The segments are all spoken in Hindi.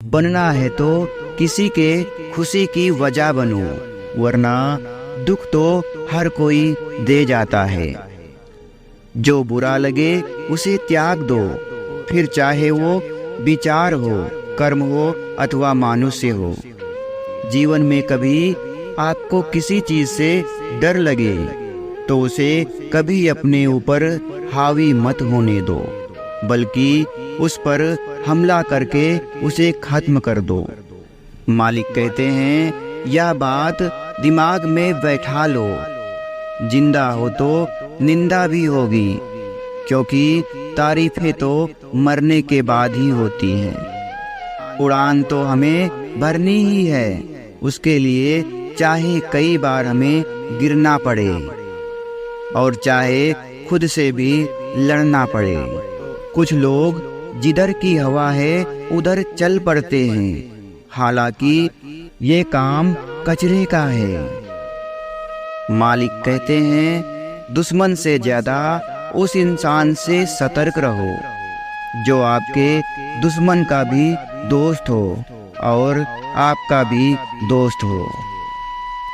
बनना है तो किसी के खुशी की वजह बनो, वरना दुख तो हर कोई दे जाता है। जो बुरा लगे उसे त्याग दो, फिर चाहे वो विचार हो, कर्म हो अथवा मानुष्य हो। जीवन में कभी आपको किसी चीज से डर लगे तो उसे कभी अपने ऊपर हावी मत होने दो, बल्कि उस पर हमला करके उसे खत्म कर दो। मालिक कहते हैं, यह बात दिमाग में बैठा लो, जिंदा हो तो निंदा भी होगी, क्योंकि तारीफें तो मरने के बाद ही होती हैं। उड़ान तो हमें भरनी ही है, उसके लिए चाहे कई बार हमें गिरना पड़े और चाहे खुद से भी लड़ना पड़े। कुछ लोग जिधर की हवा है उधर चल पड़ते हैं, हालांकि ये काम कचरे का है। मालिक कहते हैं, दुश्मन से ज्यादा उस इंसान से सतर्क रहो जो आपके दुश्मन का भी दोस्त हो और आपका भी दोस्त हो।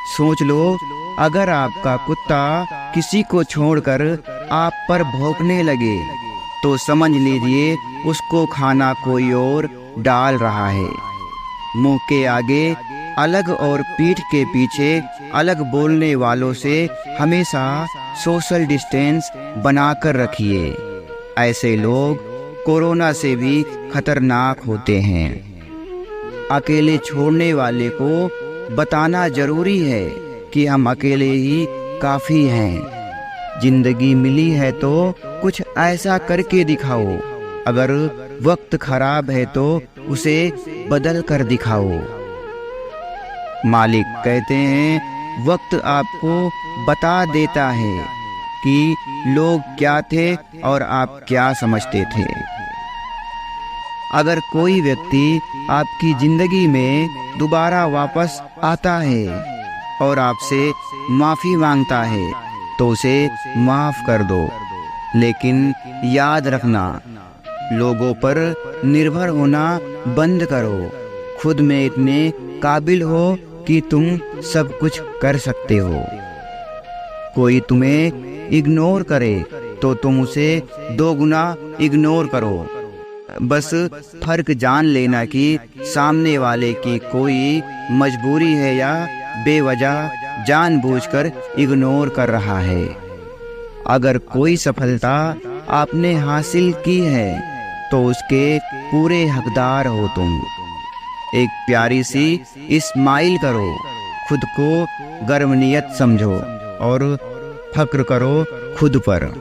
सोच लो, अगर आपका कुत्ता किसी को छोड़कर आप पर भौंकने लगे तो समझ लीजिए उसको खाना कोई और डाल रहा है। मुंह के आगे अलग और पीठ के पीछे अलग बोलने वालों से हमेशा सोशल डिस्टेंस बनाकर रखिए। ऐसे लोग कोरोना से भी खतरनाक होते हैं। अकेले छोड़ने वाले को बताना जरूरी है कि हम अकेले ही काफी हैं। जिंदगी मिली है तो कुछ ऐसा करके दिखाओ, अगर वक्त खराब है तो उसे बदल कर दिखाओ। मालिक कहते हैं, वक्त आपको बता देता है कि लोग क्या थे और आप क्या समझते थे। अगर कोई व्यक्ति आपकी जिंदगी में दोबारा वापस आता है और आपसे माफी मांगता है तो उसे माफ कर दो, लेकिन याद रखना, लोगों पर निर्भर होना बंद करो। खुद में इतने काबिल हो कि तुम सब कुछ कर सकते हो। कोई तुम्हें इग्नोर करे तो तुम उसे 2 गुना इग्नोर करो। बस फर्क जान लेना कि सामने वाले की कोई मजबूरी है या बेवजह जानबूझकर इग्नोर कर रहा है। अगर कोई सफलता आपने हासिल की है तो उसके पूरे हकदार हो तुम। एक प्यारी सी इस्माइल करो, खुद को गर्मनियत समझो और फक्र करो खुद पर।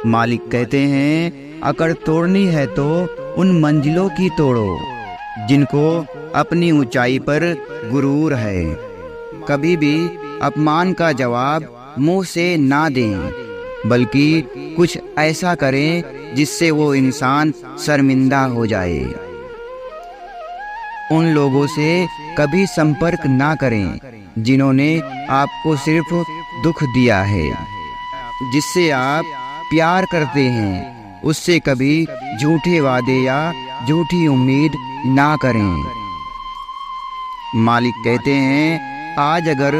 मालिक कहते हैं, अकड़ तोड़नी है तो उन मंजिलों की तोड़ो जिनको अपनी ऊंचाई पर गुरूर है। कभी भी अपमान का जवाब मुंह से ना दें, बल्कि कुछ ऐसा करें जिससे वो इंसान शर्मिंदा हो जाए। उन लोगों से कभी संपर्क ना करें जिन्होंने आपको सिर्फ दुख दिया है। जिससे आप प्यार करते हैं उससे कभी झूठे वादे या झूठी उम्मीद ना करें। मालिक कहते हैं, आज अगर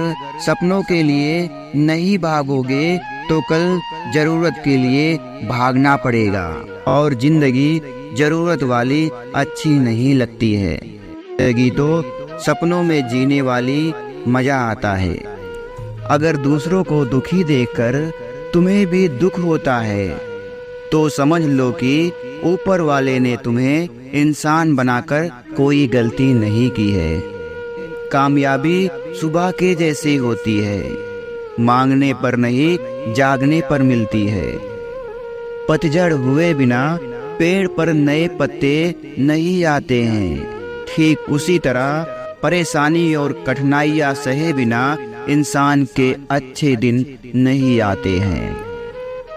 सपनों के लिए नहीं भागोगे तो कल जरूरत के लिए भागना पड़ेगा। और जिंदगी जरूरत वाली अच्छी नहीं लगती है, जिंदगी तो सपनों में जीने वाली मजा आता है। अगर दूसरों को दुखी देखकर तुम्हें भी दुख होता है तो समझ लो कि ऊपर वाले ने तुम्हें इंसान बनाकर कोई गलती नहीं की है। कामयाबी सुबह के जैसी होती है, मांगने पर नहीं जागने पर मिलती है। पतझड़ हुए बिना पेड़ पर नए पत्ते नहीं आते हैं। ठीक उसी तरह परेशानी और कठिनाइयां सहे बिना इंसान के अच्छे दिन नहीं आते हैं।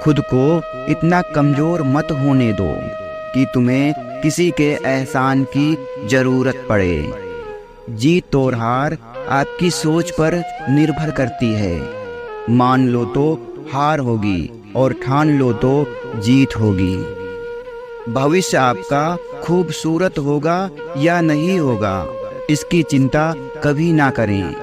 खुद को इतना कमजोर मत होने दो कि तुम्हें किसी के एहसान की जरूरत पड़े। जीत और हार आपकी सोच पर निर्भर करती है। मान लो तो हार होगी और ठान लो तो जीत होगी। भविष्य आपका खूबसूरत होगा या नहीं होगा, इसकी चिंता कभी ना करें,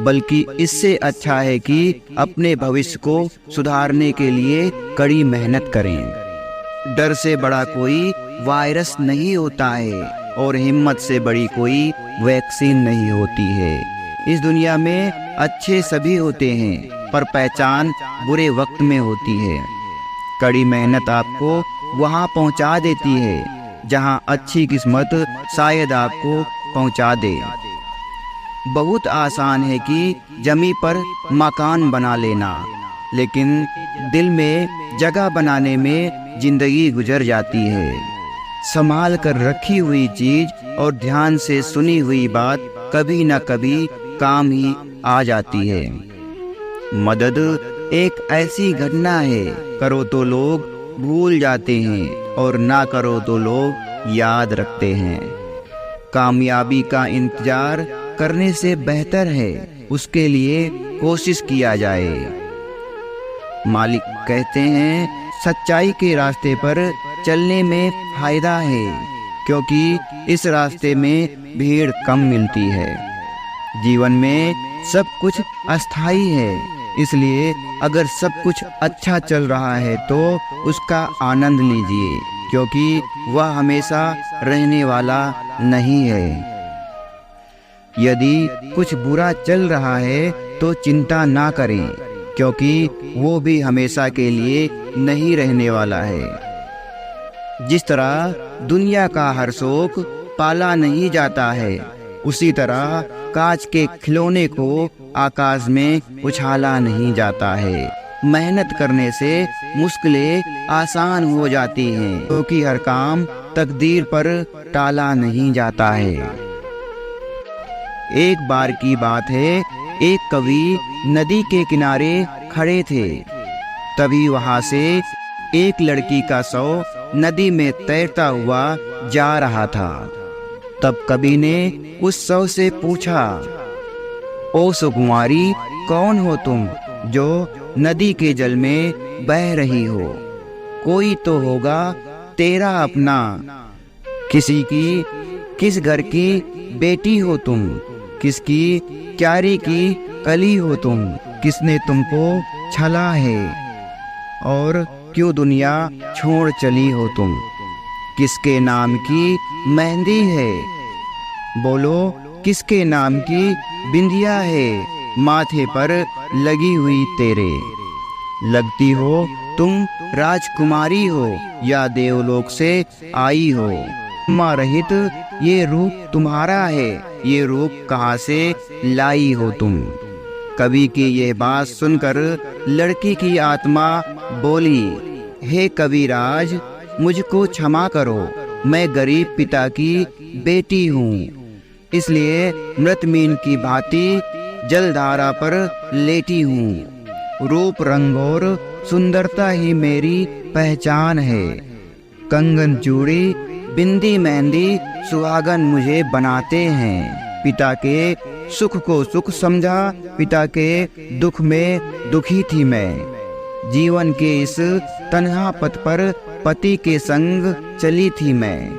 बल्कि इससे अच्छा है कि अपने भविष्य को सुधारने के लिए कड़ी मेहनत करें। डर से बड़ा कोई वायरस नहीं होता है और हिम्मत से बड़ी कोई वैक्सीन नहीं होती है। इस दुनिया में अच्छे सभी होते हैं, पर पहचान बुरे वक्त में होती है। कड़ी मेहनत आपको वहाँ पहुँचा देती है जहाँ अच्छी किस्मत शायद आपको पहुँचा दे। बहुत आसान है कि जमी पर मकान बना लेना, लेकिन दिल में जगह बनाने में जिंदगी गुजर जाती है। संभाल कर रखी हुई चीज और ध्यान से सुनी हुई बात कभी न कभी काम ही आ जाती है। मदद एक ऐसी घटना है, करो तो लोग भूल जाते हैं और ना करो तो लोग याद रखते हैं। कामयाबी का इंतजार करने से बेहतर है उसके लिए कोशिश किया जाए। मालिक कहते हैं सच्चाई के रास्ते पर चलने में फायदा है, क्योंकि इस रास्ते में भीड़ कम मिलती है। जीवन में सब कुछ अस्थाई है, इसलिए अगर सब कुछ अच्छा चल रहा है तो उसका आनंद लीजिए, क्योंकि वह हमेशा रहने वाला नहीं है। यदि कुछ बुरा चल रहा है तो चिंता ना करें, क्योंकि वो भी हमेशा के लिए नहीं रहने वाला है। जिस तरह दुनिया का हर शौक पाला नहीं जाता है, उसी तरह कांच के खिलौने को आकाश में उछाला नहीं जाता है। मेहनत करने से मुश्किलें आसान हो जाती हैं, क्योंकि हर काम तकदीर पर टाला नहीं जाता है। एक बार की बात है, एक कवि नदी के किनारे खड़े थे। तभी वहां से एक लड़की का शव नदी में तैरता हुआ जा रहा था। तब कवि ने उस शव से पूछा, ओ सुकुमारी, कौन हो तुम जो नदी के जल में बह रही हो? कोई तो होगा तेरा अपना। किस घर की बेटी हो तुम? किसकी क्यारी की कली हो तुम? किसने तुमको छला है और क्यों दुनिया छोड़ चली हो तुम? किसके नाम की मेहंदी है? बोलो, किसके नाम की बिंदिया है माथे पर लगी हुई तेरे? लगती हो तुम राजकुमारी हो या देवलोक से आई हो? माँ रहित ये रूप तुम्हारा है, ये रूप कहाँ से लाई हो तुम? कवि की यह बात सुनकर लड़की की आत्मा बोली, हे कविराज, मुझको क्षमा करो, मैं गरीब पिता की बेटी हूँ, इसलिए मृत मीन की भांति जलधारा पर लेटी हूँ। रूप रंग और सुंदरता ही मेरी पहचान है। कंगन चूड़ी बिंदी मेहंदी सुहागन मुझे बनाते हैं। पिता के सुख को सुख समझा, पिता के दुख में दुखी थी मैं। जीवन के इस तन्हा पथ पर पति के संग चली थी मैं।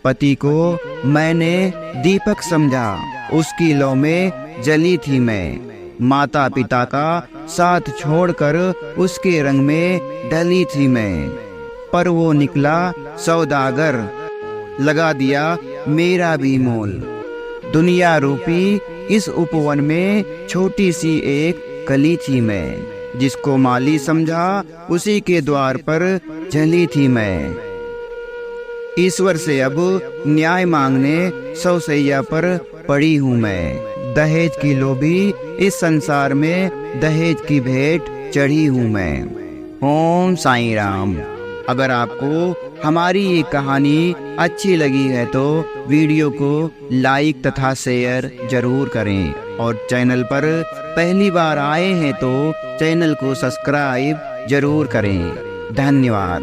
पति को मैंने दीपक समझा, उसकी लौ में जली थी मैं। माता पिता का साथ छोड़कर उसके रंग में ढली थी मैं। पर वो निकला सौदागर, लगा दिया मेरा भी मोल। दुनिया रूपी इस उपवन में छोटी सी एक कली थी मैं। जिसको माली समझा उसी के द्वार पर जली थी मैं। ईश्वर से अब न्याय मांगने सौसैया पर पड़ी हूँ मैं। दहेज की लोभी इस संसार में दहेज की भेंट चढ़ी हूँ मैं। ओम साईं राम। अगर आपको हमारी ये कहानी अच्छी लगी है तो वीडियो को लाइक तथा शेयर जरूर करें, और चैनल पर पहली बार आए हैं तो चैनल को सब्सक्राइब जरूर करें। धन्यवाद।